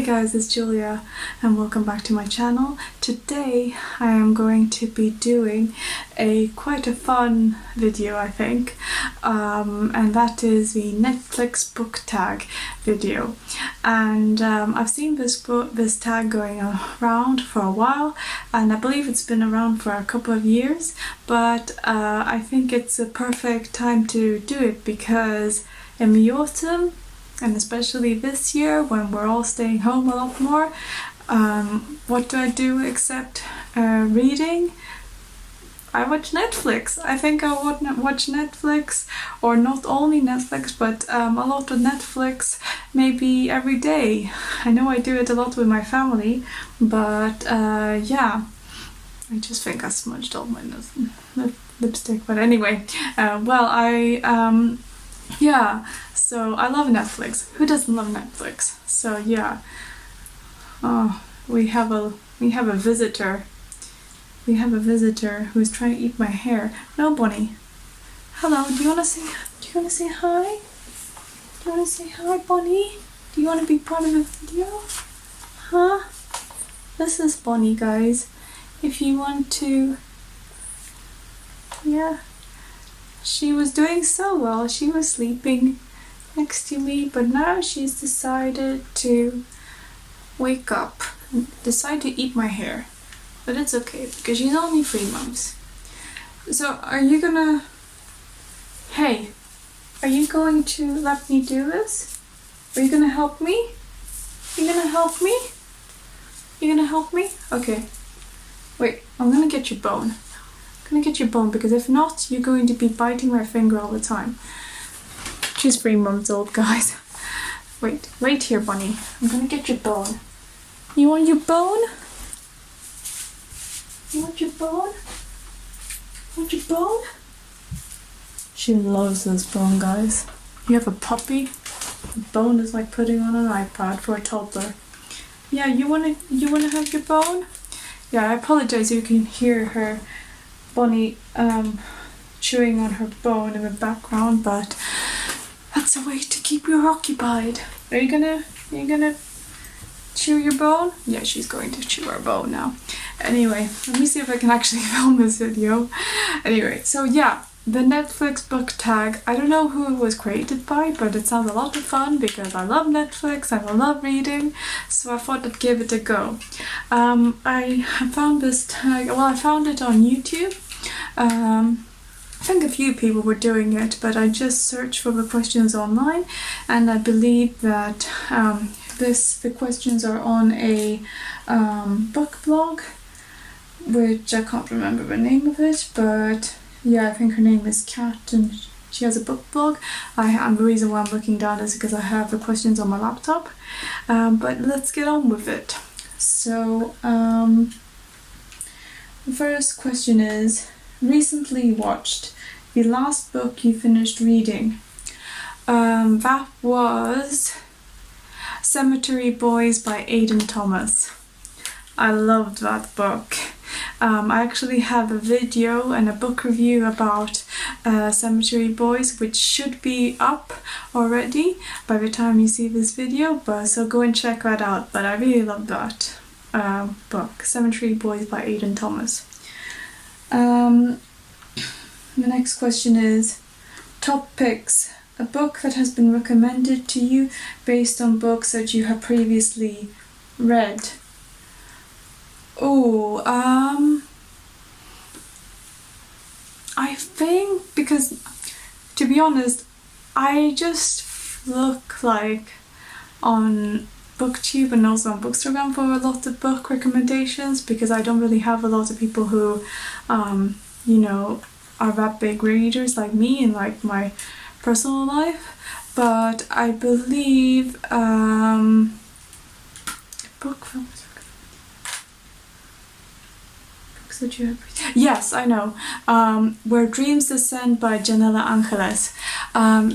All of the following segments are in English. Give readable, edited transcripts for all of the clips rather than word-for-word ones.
guys, it's Julia and welcome back to my channel. Today I am going to be doing quite a fun video, I think, and that is the Netflix book tag video. And I've seen this tag going around for a while, and I believe it's been around for a couple of years, but I think it's a perfect time to do it because in the autumn, and especially this year when we're all staying home a lot more, what do I do except reading? I watch Netflix. I think I watch Netflix, or not only Netflix, but a lot of Netflix, maybe every day. I know I do it a lot with my family, but yeah, I just think I smudged all my lipstick. But anyway, yeah, so I love Netflix. Who doesn't love Netflix? So yeah, we have a visitor. We have a visitor who's trying to eat my hair. No, Bonnie. Hello. Do you wanna say hi? Do you wanna say hi, Bonnie? Do you wanna be part of the video? Huh? This is Bonnie, guys. If you want to, yeah. She was doing so well. She was sleeping next to me, but now she's decided to wake up and decide to eat my hair. But it's okay because she's only 3 months. So are you gonna... Hey, are you going to let me do this? Are you gonna help me? You gonna help me? You gonna help me? Okay. Wait, I'm gonna get your bone. I'm gonna get your bone because if not, you're going to be biting my finger all the time. She's 3 months old, guys. Wait here, Bunny. I'm gonna get your bone. You want your bone? You want your bone? Want your bone? She loves this bone, guys. You have a puppy? The bone is like putting on an iPad for a toddler. Yeah, you wanna have your bone? Yeah, I apologize if you can hear her, Bonnie, chewing on her bone in the background, but that's a way to keep you occupied. Are you gonna chew your bone? Yeah, she's going to chew her bone now. Anyway, let me see if I can actually film this video. Anyway, so yeah, the Netflix book tag. I don't know who it was created by, but it sounds a lot of fun because I love Netflix and I love reading, so I thought I'd give it a go. I found this tag, well, I found it on YouTube. I think a few people were doing it, but I just searched for the questions online, and I believe that the questions are on a book blog, which I can't remember the name of it, but yeah, I think her name is Kat, and she has a book blog. And the reason why I'm looking down is because I have the questions on my laptop. But let's get on with it. So the first question is, recently watched the last book you finished reading? That was Cemetery Boys by Aidan Thomas. I loved that book. I actually have a video and a book review about Cemetery Boys, which should be up already by the time you see this video, so go and check that out. But I really loved that book, Cemetery Boys by Aidan Thomas. The next question is, top picks. A book that has been recommended to you based on books that you have previously read. Oh, I think, because to be honest, I just look like on BookTube and also on Bookstagram for a lot of book recommendations, because I don't really have a lot of people who, you know, are that big readers like me in like my personal life. But I believe book from books that you have Yes, I know. Where Dreams Descend by Janella Angeles.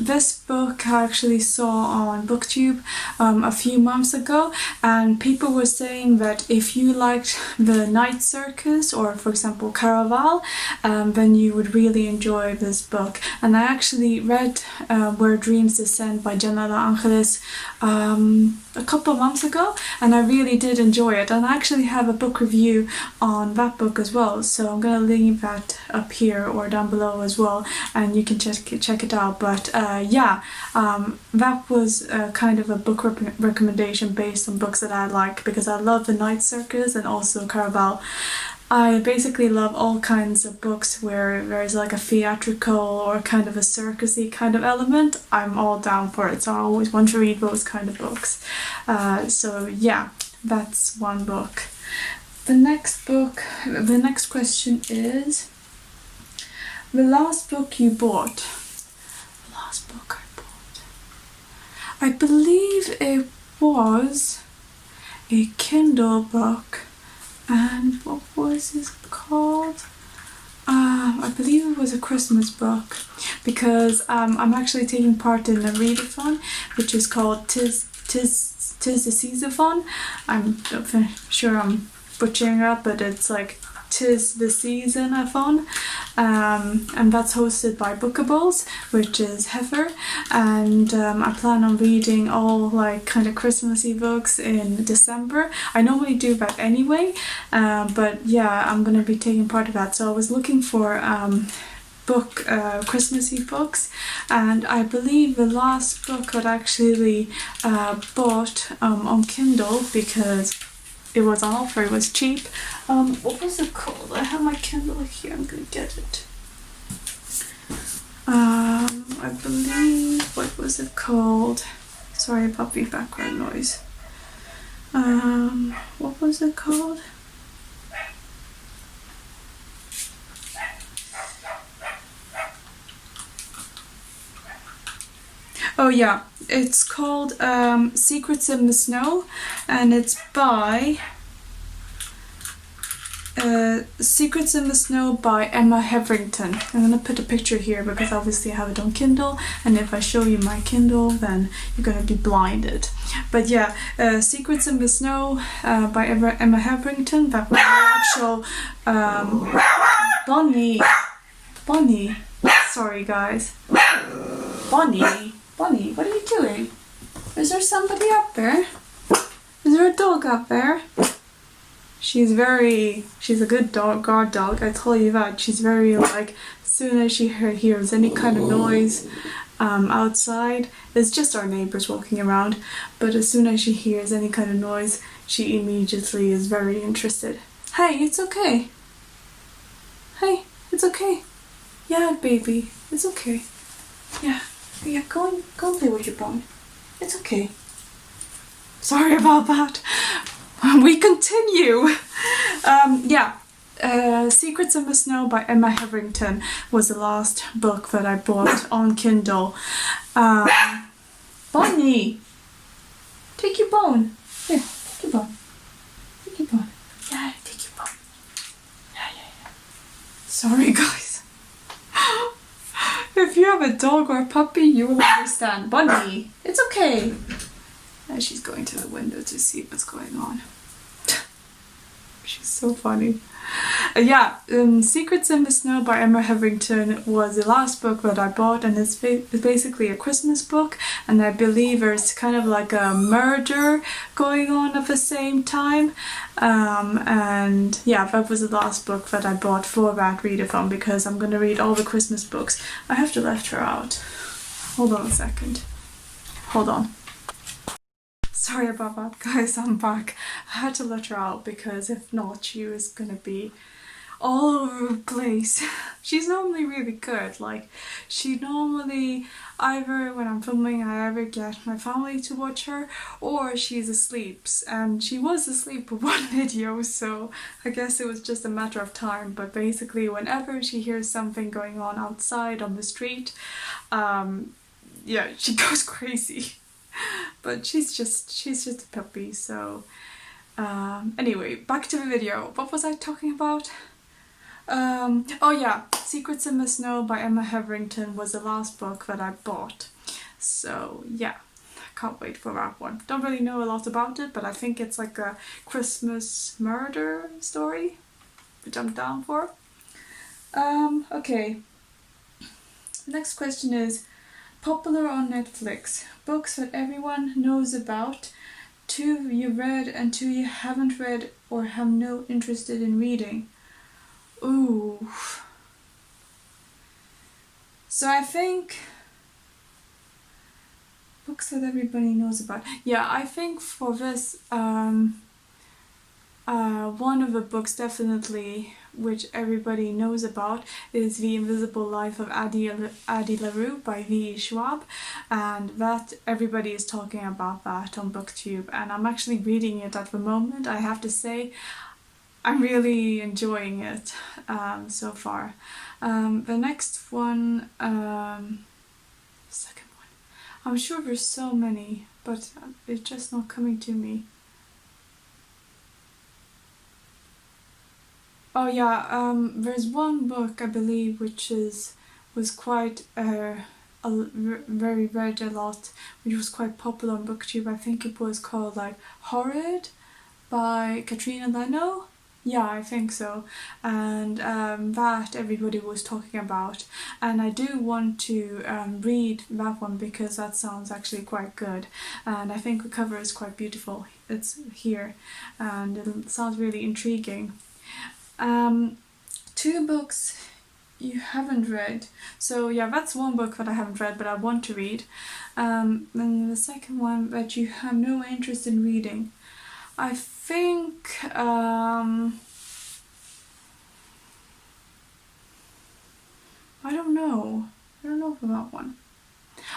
This book I actually saw on BookTube a few months ago, and people were saying that if you liked the Night Circus or, for example, Caraval, then you would really enjoy this book. And I actually read Where Dreams Descend by Janella Angeles a couple of months ago, and I really did enjoy it. And I actually have a book review on that book as well, so I'm gonna leave that up here or down below as well, and you can check it out. But yeah, that was kind of a book recommendation based on books that I like, because I love The Night Circus and also Caraval. I basically love all kinds of books where there's like a theatrical or kind of a circusy kind of element. I'm all down for it, so I always want to read those kind of books. So yeah, that's one book. The next question is, the last book you bought. The last book I bought. I believe it was a Kindle book. And what was it called? I believe it was a Christmas book, because I'm actually taking part in a readathon, which is called Tis the Season-thon. I'm not sure I'm butchering it up, but it's like Tis the Season-a-thon, and that's hosted by Bookables, which is Heifer, and I plan on reading all like kind of Christmassy books in December. I normally do that anyway, but yeah, I'm gonna be taking part of that. So I was looking for Christmassy books, and I believe the last book that I actually bought on Kindle, because it was on offer, it was cheap. What was it called? I have my Kindle here, I'm gonna get it. I believe, what was it called? Sorry about the background noise. What was it called? Oh yeah, it's called Secrets in the Snow, and it's by Secrets in the Snow by Emma Hetherington. I'm gonna put a picture here because obviously I have it on Kindle, and if I show you my Kindle then you're gonna be blinded. But yeah, Secrets in the Snow by Emma Hetherington. That was the actual Bonnie. Sorry guys. Bonnie, what are you doing? Is there somebody up there? Is there a dog up there? She's a good guard dog, I tell you that. She's very like, as soon as she hears any kind of noise outside, it's just our neighbors walking around, but as soon as she hears any kind of noise, she immediately is very interested. Hey, it's okay. Hey, it's okay. Yeah, baby, it's okay. Yeah, go and play with your bone. It's okay. Sorry about that. We continue. Secrets in the Snow by Emma Hetherington was the last book that I bought on Kindle. Bonnie, take your bone. Here, take your bone. Take your bone. Yeah, take your bone. Yeah. Sorry, guys. If you have a dog or a puppy, you will understand. Bonnie, it's okay. And she's going to the window to see what's going on. She's so funny. Secrets in the Snow by Emma Hetherington was the last book that I bought, and it's basically a Christmas book, and I believe there's kind of like a murder going on at the same time. And yeah, that was the last book that I bought for that readathon, because I'm gonna read all the Christmas books. I have to let her out. Hold on a second. Hold on. Sorry about that, guys, I'm back. I had to let her out because if not, she was gonna be all over the place. She's normally really good. Like, she normally, either when I'm filming, I either get my family to watch her, or she's asleep. And she was asleep with one video, so I guess it was just a matter of time. But basically, whenever she hears something going on outside on the street, yeah, she goes crazy. But she's just a puppy, so anyway, back to the video. What was I talking about? Oh yeah, Secrets in the Snow by Emma Hetherington was the last book that I bought. So yeah, I can't wait for that one. Don't really know a lot about it, but I think it's like a Christmas murder story, which I'm down for. Okay. Next question is, popular on Netflix, books that everyone knows about, two you read and two you haven't read or have no interest in reading. Ooh. So I think books that everybody knows about. Yeah, I think for this, one of the books definitely which everybody knows about is The Invisible Life of Addie LaRue by V.E. Schwab, and that everybody is talking about that on BookTube, and I'm actually reading it at the moment. I have to say I'm really enjoying it so far. The next one, second one, I'm sure there's so many, but it's just not coming to me. Oh yeah, there's one book I believe which was quite very read a lot, which was quite popular on BookTube. I think it was called like Horrid by Katrina Leno. Yeah, I think so. And that everybody was talking about. And I do want to read that one because that sounds actually quite good. And I think the cover is quite beautiful. It's here and it sounds really intriguing. Two books you haven't read. So yeah, that's one book that I haven't read but I want to read. And the second one that you have no interest in reading. I think I don't know. I don't know for that one.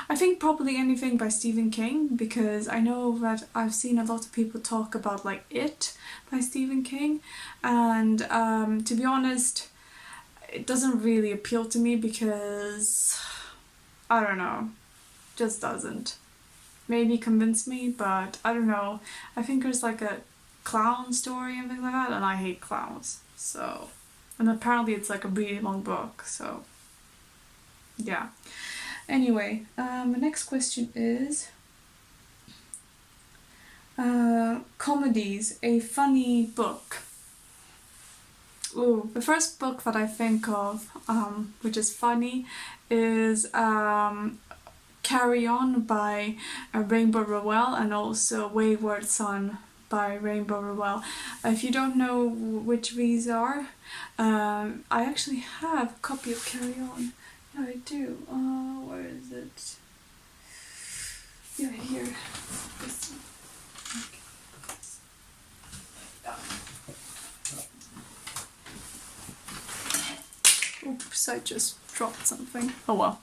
I think probably anything by Stephen King, because I know that I've seen a lot of people talk about like It by Stephen King, and to be honest, it doesn't really appeal to me because I don't know, just doesn't. Maybe convince me, but I don't know. I think there's like a clown story and things like that, and I hate clowns. So, and apparently it's like a really long book. So, yeah. Anyway, the next question is comedies, a funny book. Ooh, the first book that I think of, which is funny, is Carry On by Rainbow Rowell, and also Wayward Son by Rainbow Rowell. If you don't know which these are, I actually have a copy of Carry On. Yeah, I do. Where is it? Yeah, here. This one. Oops, I just dropped something. Oh well.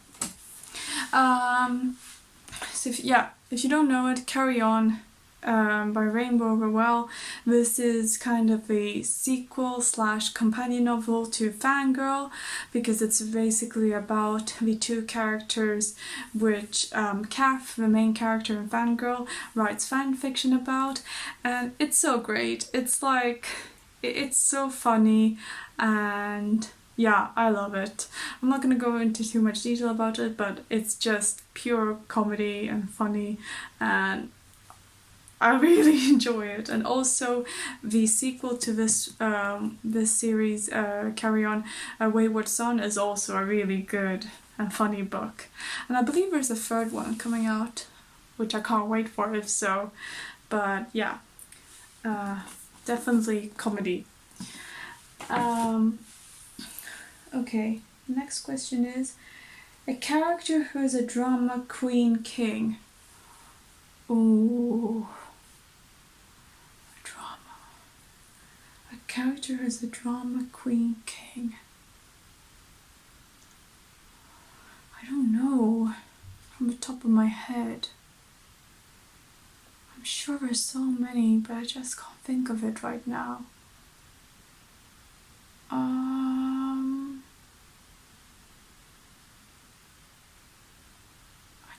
So if you don't know it, Carry On by Rainbow Rowell. This is kind of a sequel / companion novel to Fangirl, because it's basically about the two characters which Kath, the main character in Fangirl, writes fan fiction about, and it's so great. It's like, it's so funny, and yeah, I love it. I'm not gonna go into too much detail about it, but it's just pure comedy and funny, and I really enjoy it. And also the sequel to this series, Carry On, Wayward Son, is also a really good and funny book. And I believe there's a third one coming out, which I can't wait for if so. But yeah, definitely comedy. Okay, next question is a character who is a drama queen king. Ooh. A character who is a drama queen king. I don't know from the top of my head. I'm sure there's so many, but I just can't think of it right now. I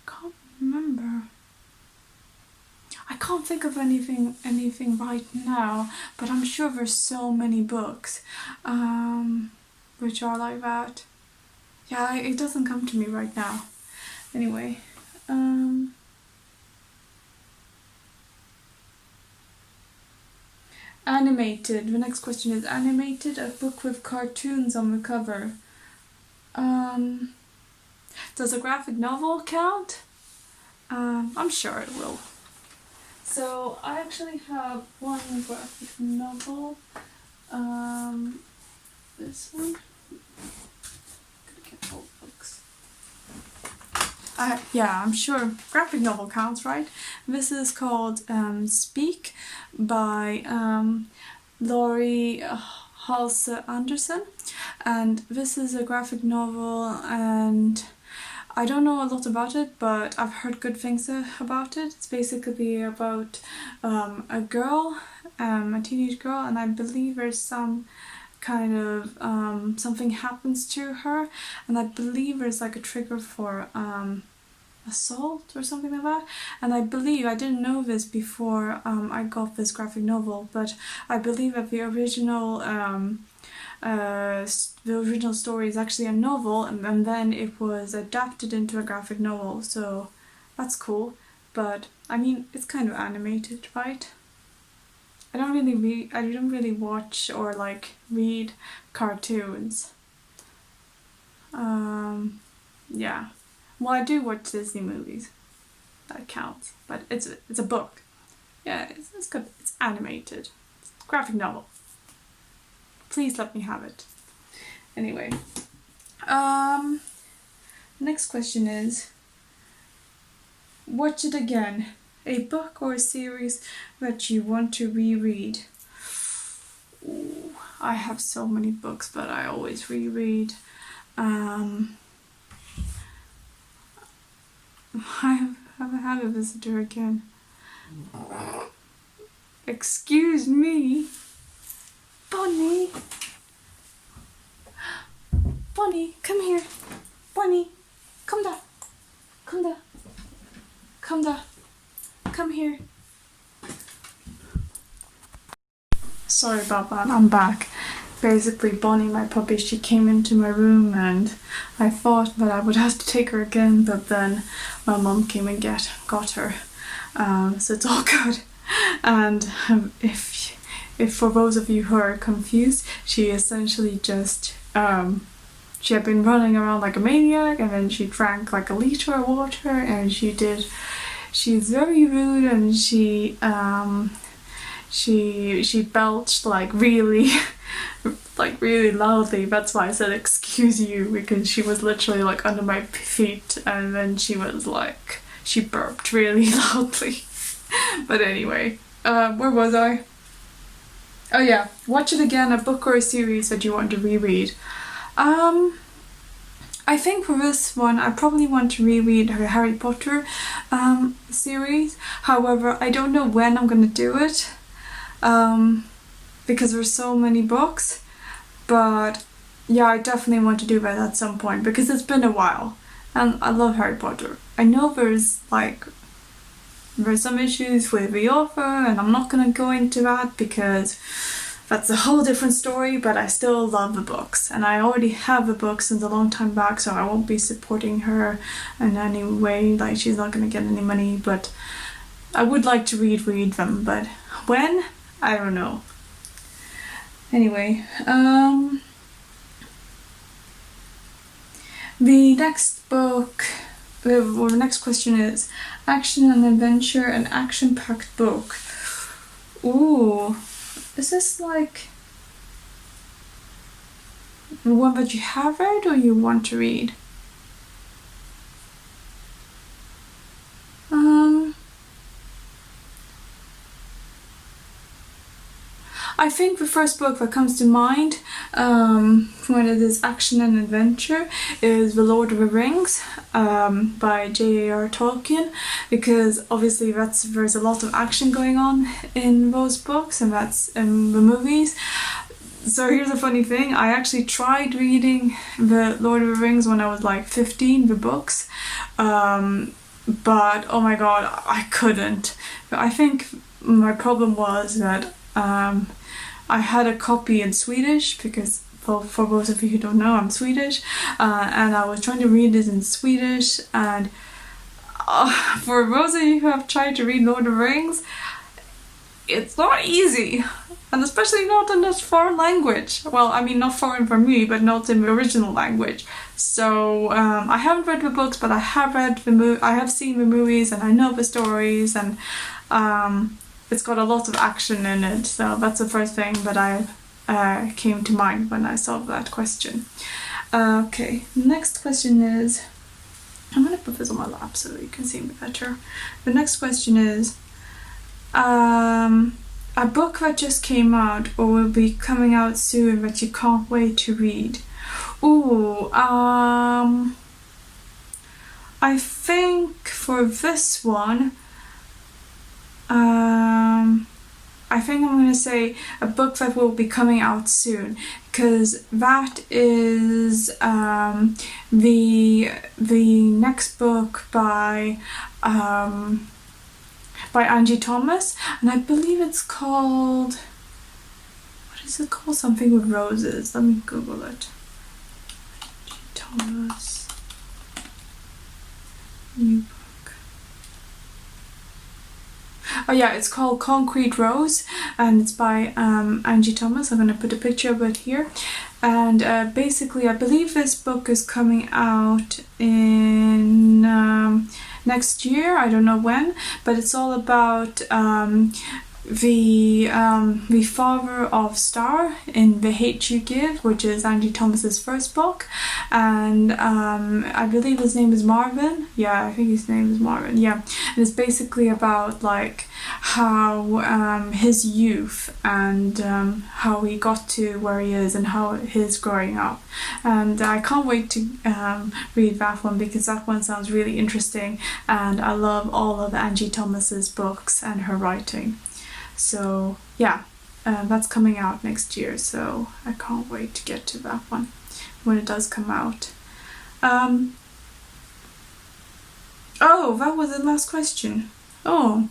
can't remember. I can't think of anything right now, but I'm sure there's so many books. which are like that. Yeah, it doesn't come to me right now. Anyway, animated. The next question is animated, a book with cartoons on the cover. Does a graphic novel count? I'm sure it will. So I actually have one graphic novel. This one. Gotta get old books. Yeah, I'm sure graphic novel counts, right? This is called Speak by Laurie Halse Anderson, and this is a graphic novel, and I don't know a lot about it, but I've heard good things about it. It's basically about a girl, a teenage girl, and I believe there's some kind of something happens to her, and I believe there's like a trigger for assault or something like that. And I believe, I didn't know this before I got this graphic novel, but I believe that the original story is actually a novel, and then it was adapted into a graphic novel, so that's cool. But I mean, it's kind of animated, right? I don't really watch or like read cartoons. Yeah. Well, I do watch Disney movies. That counts. But it's a book. Yeah, it's good. It's animated. It's a graphic novel. Please let me have it. Anyway. Next question is, watch it again. A book or a series that you want to reread. Ooh, I have so many books, but I always reread. I haven't had a visitor again. Excuse me. Bonnie. Bonnie, come here. Bonnie, come there. Come there. Come there. Come here. Sorry about that, I'm back. Basically, Bonnie, my puppy, she came into my room, and I thought that I would have to take her again, but then my mum came and got her. So it's all good. And if for those of you who are confused, she essentially just she had been running around like a maniac, and then she drank like a liter of water, and she's very rude, and she belched like really really loudly. That's why I said excuse you, because she was literally like under my feet, and then she burped really loudly. But anyway, where was I? Oh yeah, watch it again, a book or a series that you want to reread. I think for this one, I probably want to reread her Harry Potter series. However, I don't know when I'm gonna do it, because there's so many books. But yeah, I definitely want to do that at some point, because it's been a while, and I love Harry Potter. I know there's some issues with the author, and I'm not gonna go into that because that's a whole different story, but I still love the books, and I already have the books since a long time back, so I won't be supporting her in any way. Like, she's not gonna get any money, but I would like to read them, but when? I don't know. Anyway, the next book, or the next question is action and adventure, an action-packed book. Ooh, is this like the one that you have read or you want to read? I think the first book that comes to mind when it is action and adventure is The Lord of the Rings by J.R.R. Tolkien, because obviously there's a lot of action going on in those books, and that's in the movies. So here's a funny thing, I actually tried reading The Lord of the Rings when I was like 15, the books, but oh my god, I couldn't. I think my problem was that I had a copy in Swedish, because for those of you who don't know, I'm Swedish, and I was trying to read it in Swedish, and for those of you who have tried to read Lord of the Rings, it's not easy, and especially not in this foreign language. Well, I mean, not foreign for me, but not in the original language. So I haven't read the books, but I have read I have seen the movies, and I know the stories, and it's got a lot of action in it. So that's the first thing that I came to mind when I saw that question. Okay, next question is, I'm gonna put this on my lap so you can see me better. The next question is, a book that just came out or will be coming out soon that you can't wait to read. Ooh, I think for this one, I think I'm gonna say a book that will be coming out soon, because that is the next book by Angie Thomas, and I believe it's called, what is it called? Something with roses. Let me Google it. Angie Thomas, new book. Oh yeah, it's called Concrete Rose, and it's by Angie Thomas. I'm gonna put a picture of it here. And basically, I believe this book is coming out in next year. I don't know when, but it's all about the father of Star in The Hate You Give, which is Angie Thomas's first book, and I believe his name is Marvin. Yeah, I think his name is Marvin. Yeah, and it's basically about like how his youth and how he got to where he is and how his growing up. And I can't wait to read that one, because that one sounds really interesting, and I love all of Angie Thomas's books and her writing. So yeah, that's coming out next year, so I can't wait to get to that one when it does come out. Oh, that was the last question. Oh,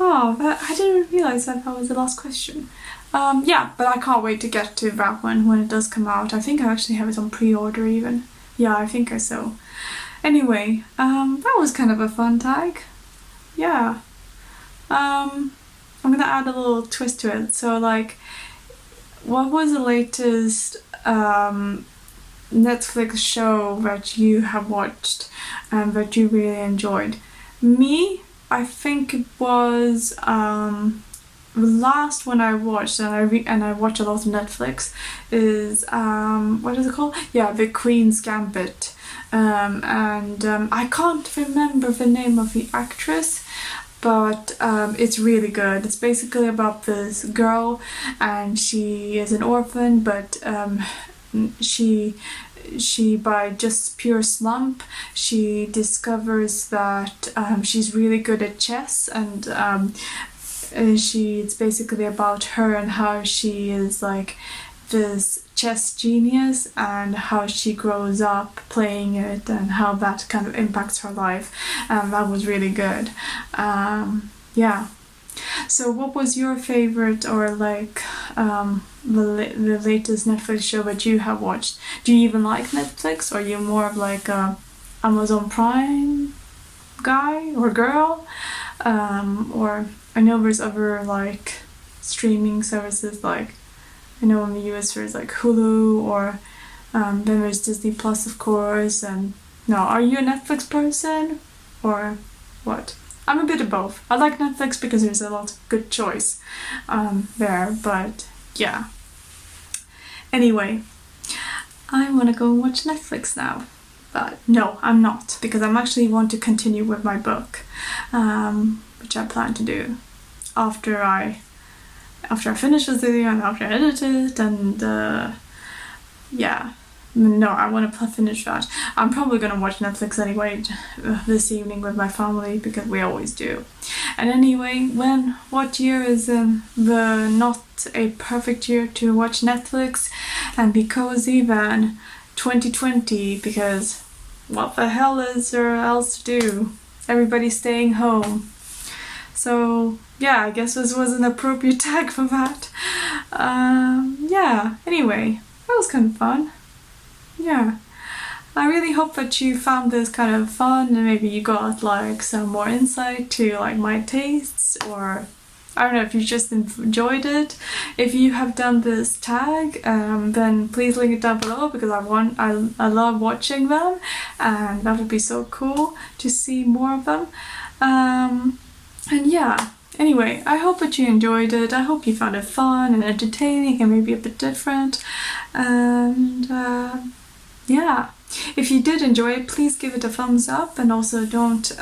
I didn't realize that was the last question. Yeah, but I can't wait to get to that one when it does come out. I think I actually have it on pre-order even. Yeah, I think so. Anyway, that was kind of a fun tag. Yeah. I'm gonna add a little twist to it. So like, what was the latest Netflix show that you have watched and that you really enjoyed? Me, I think it was the last one I watched, and I watch a lot of Netflix, is what is it called? Yeah, The Queen's Gambit. And I can't remember the name of the actress, but it's really good. It's basically about this girl, and she is an orphan, but she by just pure slump, she discovers that she's really good at chess, and it's basically about her and how she is like this chess genius, and how she grows up playing it, and how that kind of impacts her life. That was really good. Yeah. So what was your favorite, or like the latest Netflix show that you have watched? Do you even like Netflix, or are you more of like a Amazon Prime guy or girl? Or I know there's other like streaming services, like I know in the US there's like Hulu, or then there's Disney Plus, of course. And no, are you a Netflix person or what? I'm a bit of both. I like Netflix because there's a lot of good choice there, but yeah. Anyway, I want to go and watch Netflix now. But no, I'm not, because I'm actually want to continue with my book, which I plan to do after I finish this video and after I edit it, and yeah. No, I want to finish that. I'm probably going to watch Netflix anyway this evening with my family, because we always do. And anyway, what year is the not a perfect year to watch Netflix and be cozy than 2020, because what the hell is there else to do? Everybody's staying home. So yeah, I guess this was an appropriate tag for that. Yeah, anyway, that was kind of fun. Yeah. I really hope that you found this kind of fun and maybe you got like some more insight to like my tastes, or I don't know if you just enjoyed it. If you have done this tag, then please link it down below because I love watching them and that would be so cool to see more of them. And yeah, anyway, I hope that you enjoyed it. I hope you found it fun and entertaining and maybe a bit different. And yeah, if you did enjoy it, please give it a thumbs up, and also don't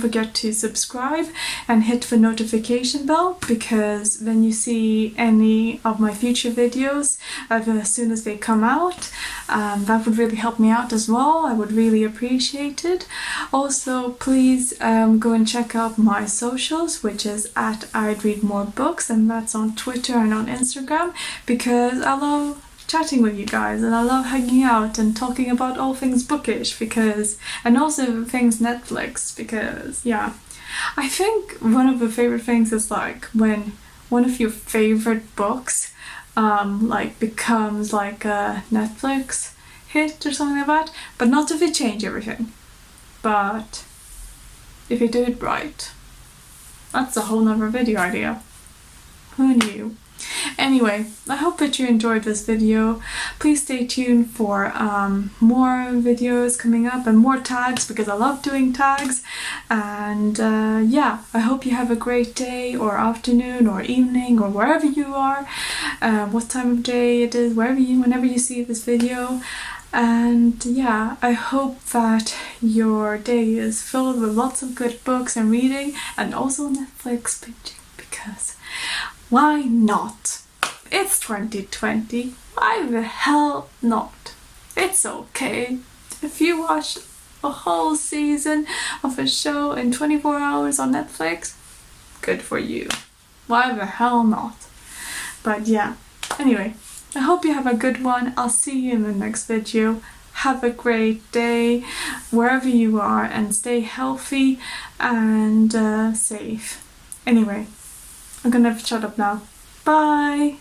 forget to subscribe and hit the notification bell, because when you see any of my future videos, as soon as they come out, that would really help me out as well. I would really appreciate it. Also, please go and check out my socials, which is at I'd Read More Books, and that's on Twitter and on Instagram, because I love chatting with you guys and I love hanging out and talking about all things bookish, and also things Netflix, because yeah, I think one of the favorite things is like when one of your favorite books like becomes like a Netflix hit or something like that, but not if they change everything, but if they do it right. That's a whole nother video idea. Who knew? Anyway, I hope that you enjoyed this video. Please stay tuned for more videos coming up and more tags, because I love doing tags. And yeah, I hope you have a great day or afternoon or evening or wherever you are, what time of day it is, whenever you see this video. And yeah, I hope that your day is filled with lots of good books and reading, and also Netflix binging, because why not? It's 2020. Why the hell not? It's okay. If you watch a whole season of a show in 24 hours on Netflix, good for you. Why the hell not? But yeah, anyway, I hope you have a good one. I'll see you in the next video. Have a great day wherever you are, and stay healthy and safe. Anyway, I'm gonna shut up now. Bye!